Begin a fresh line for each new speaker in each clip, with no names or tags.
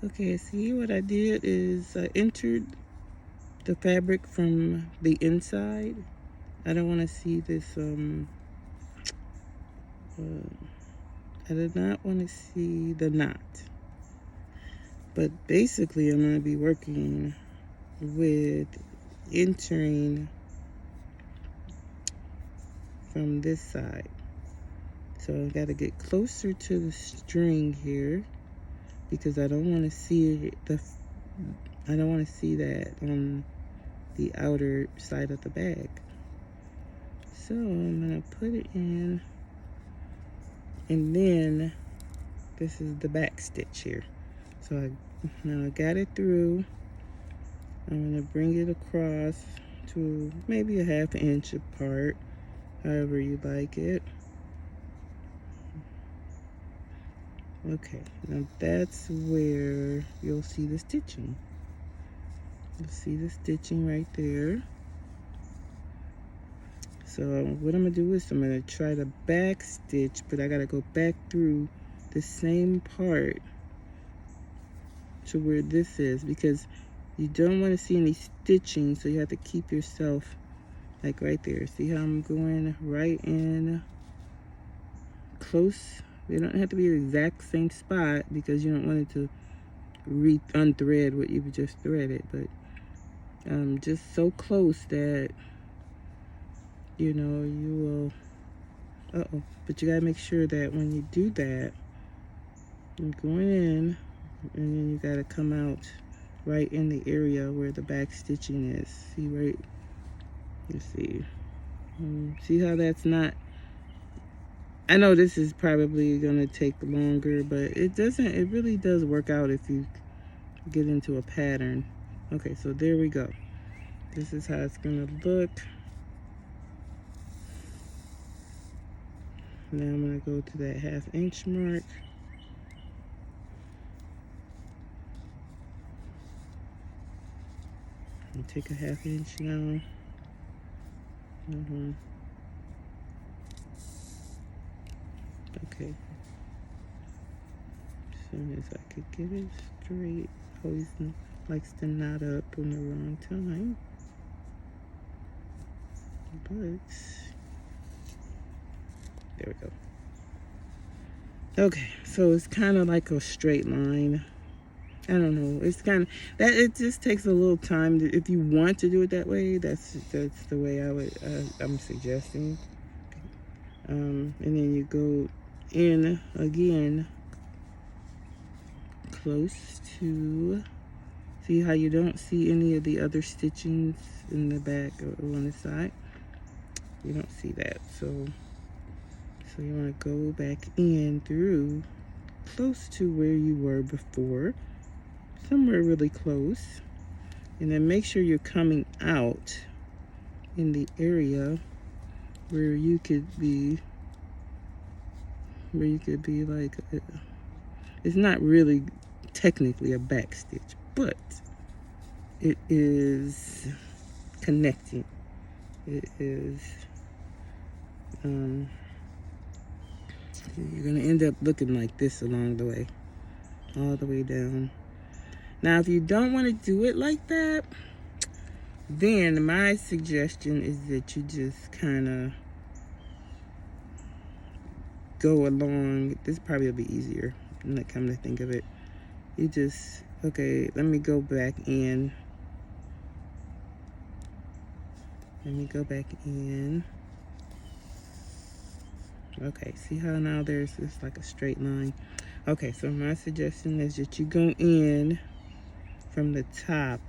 Okay, see what I did is I entered the fabric from the inside. I don't want to see this, I did not want to see the knot. But basically I'm going to be working with entering from this side. So I got to get closer to the string here because I don't want to see I don't want to see that on the outer side of the bag. So I'm going to put it in, and then this is the back stitch here. So now I got it through. I'm going to bring it across to maybe a 1/2 inch apart, however you like it. Okay, now that's where you'll see the stitching. You'll see the stitching right there. So what I'm gonna do is I'm gonna try to back stitch, but I gotta go back through the same part to where this is, because you don't want to see any stitching, so you have to keep yourself like right there. See how I'm going right in close? They don't have to be the exact same spot because you don't want it to unthread what you've just threaded, but just so close that you know you will. But you gotta make sure that when you do that, you're going in, and then you gotta come out right in the area where the back stitching is. See right? Let's see. See how that's not. I know this is probably gonna take longer, but it doesn't. It really does work out if you get into a pattern. Okay, so there we go. This is how it's gonna look. Now I'm gonna go to that 1/2 inch mark. And take a 1/2 inch now. Okay. As soon as I could get it straight. Always likes to knot up on the wrong time. But there we go. Okay, so it's kind of like a straight line. I don't know. It's kind of that. It just takes a little time. If you want to do it that way, that's the way I'm suggesting. And then you go in again, close to. See how you don't see any of the other stitchings in the back or on the side. You don't see that, so you want to go back in through close to where you were before, somewhere really close, and then make sure you're coming out in the area where you could be like it's not really technically a back stitch, but it is connecting. It is you're gonna end up looking like this along the way, all the way down. Now if you don't want to do it like that, then my suggestion is that you just kind of go along. This probably will be easier, come to think of it. You just, okay, let me go back in. Let me go back in. Okay, see how now there's this like a straight line. Okay, so my suggestion is that you go in from the top.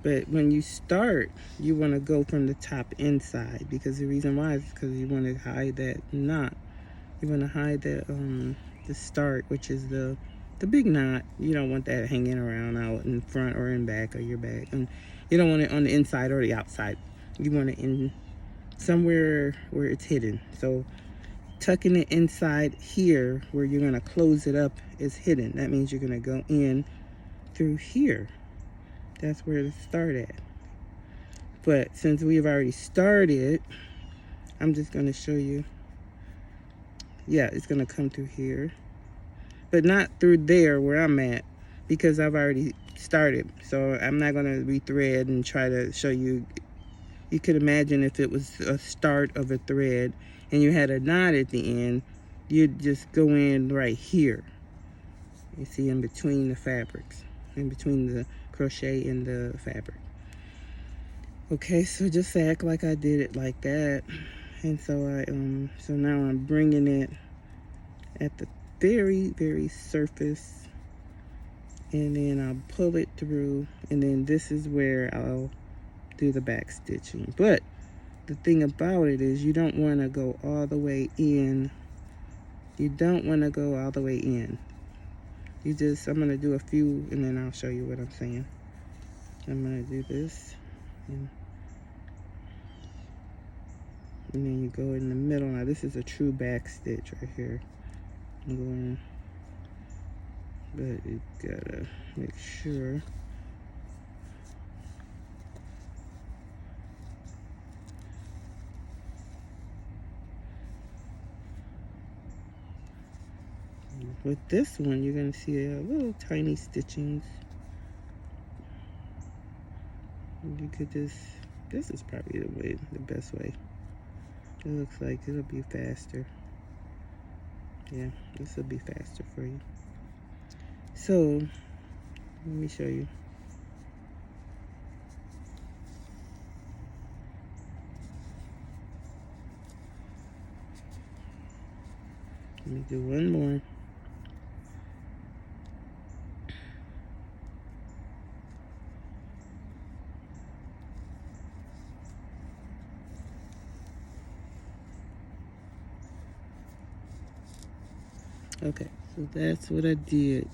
But when you start, you want to go from the top inside, because the reason why is because you want to hide that knot. You want to hide the start, which is the big knot. You don't want that hanging around out in front or in back of your bag. And you don't want it on the inside or the outside. You want it in somewhere where it's hidden. So tucking it inside here where you're going to close it up is hidden. That means you're going to go in through here. That's where to start at. But since we've already started, I'm just going to show you. Yeah, it's going to come through here. but not through there where I'm at, because I've already started. So I'm not going to rethread and try to show you. You could imagine if it was a start of a thread and you had a knot at the end, you'd just go in right here. You see, in between the fabrics, in between the crochet and the fabric. Okay, so just act like I did it like that. And so so now I'm bringing it at the very, very surface, and then I'll pull it through, and then this is where I'll do the back stitching. But the thing about it is you don't want to go all the way in. You don't want to go all the way in. I'm going to do a few, and then I'll show you what I'm saying. I'm going to do this, and then you go in the middle. Now this is a true back stitch right here. I'm going, but you gotta make sure. With this one, you're going to see a little tiny stitchings. You could just, this is probably the best way. It looks like it'll be faster. Yeah, this will be faster for you. So, let me show you. Let me do one more. Okay, so that's what I did.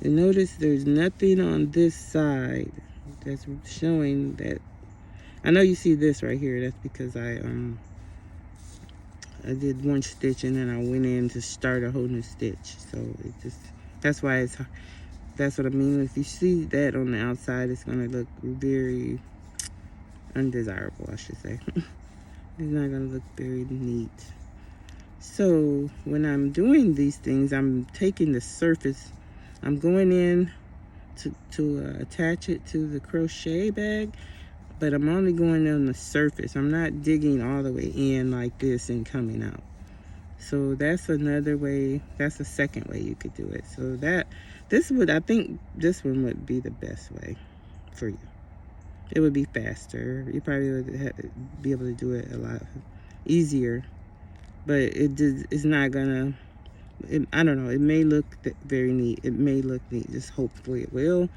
And notice there's nothing on this side that's showing that. I know you see this right here. That's because I did one stitch and then I went in to start a whole new stitch. So it just, that's why that's what I mean. If you see that on the outside, it's gonna look very undesirable, I should say. It's not gonna look very neat. So when I'm doing these things, I'm taking the surface, I'm going in to attach it to the crochet bag, but I'm only going on the surface. I'm not digging all the way in like this and coming out. So that's another way, that's the second way you could do it. So I think this one would be the best way for you. It would be faster. You probably would be able to do it a lot easier. But it's not gonna, I don't know, it may look very neat. It may look neat, just hopefully it will.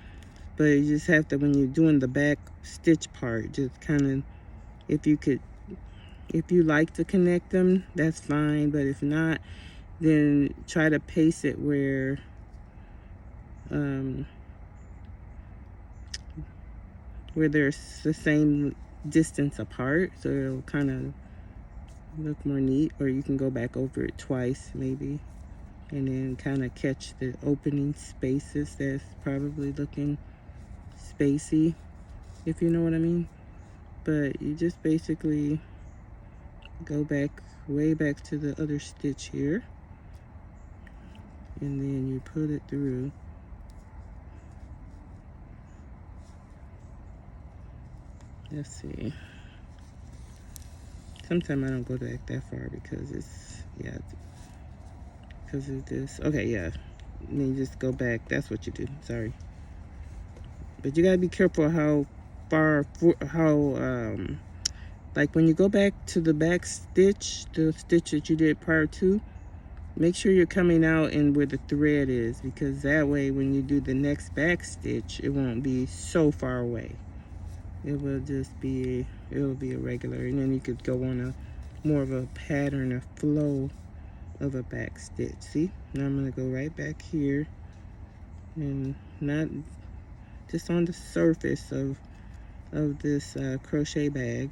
But you just have to, when you're doing the back stitch part, just kind of, if you like to connect them, that's fine. But if not, then try to pace it where, where they're the same distance apart, so it'll kind of look more neat. Or you can go back over it twice maybe, and then kind of catch the opening spaces that's probably looking spacey, if you know what I mean. But you just basically go back, way back to the other stitch here, and then you put it through. Let's see. Sometimes I don't go back that far because it's, yeah, because of this. Okay, yeah. And then you just go back. That's what you do. Sorry. But you gotta be careful how far, like when you go back to the back stitch, the stitch that you did prior to, make sure you're coming out and where the thread is, because that way when you do the next back stitch, it won't be so far away. It will just be, it'll be a regular, and then you could go on a more of a pattern, a flow of a back stitch. See, now I'm gonna go right back here, and not just on the surface of this crochet bag,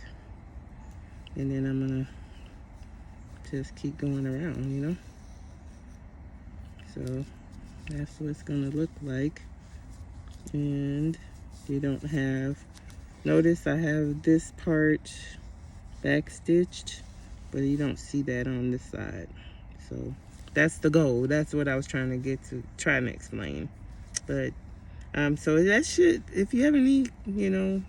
and then I'm gonna just keep going around, you know. So that's what it's gonna look like. And you don't have, notice I have this part back stitched, but you don't see that on this side. So That's the goal. That's what I was trying to get to, trying to explain. But so that should, if you have any, you know,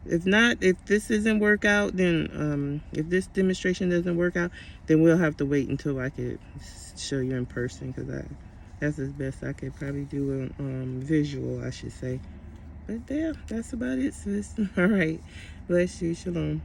if not, if this doesn't work out, then if this demonstration doesn't work out, then we'll have to wait until I could show you in person, because that's as best I could probably do a visual, I should say. But yeah, that's about it, sis. All right, bless you, shalom.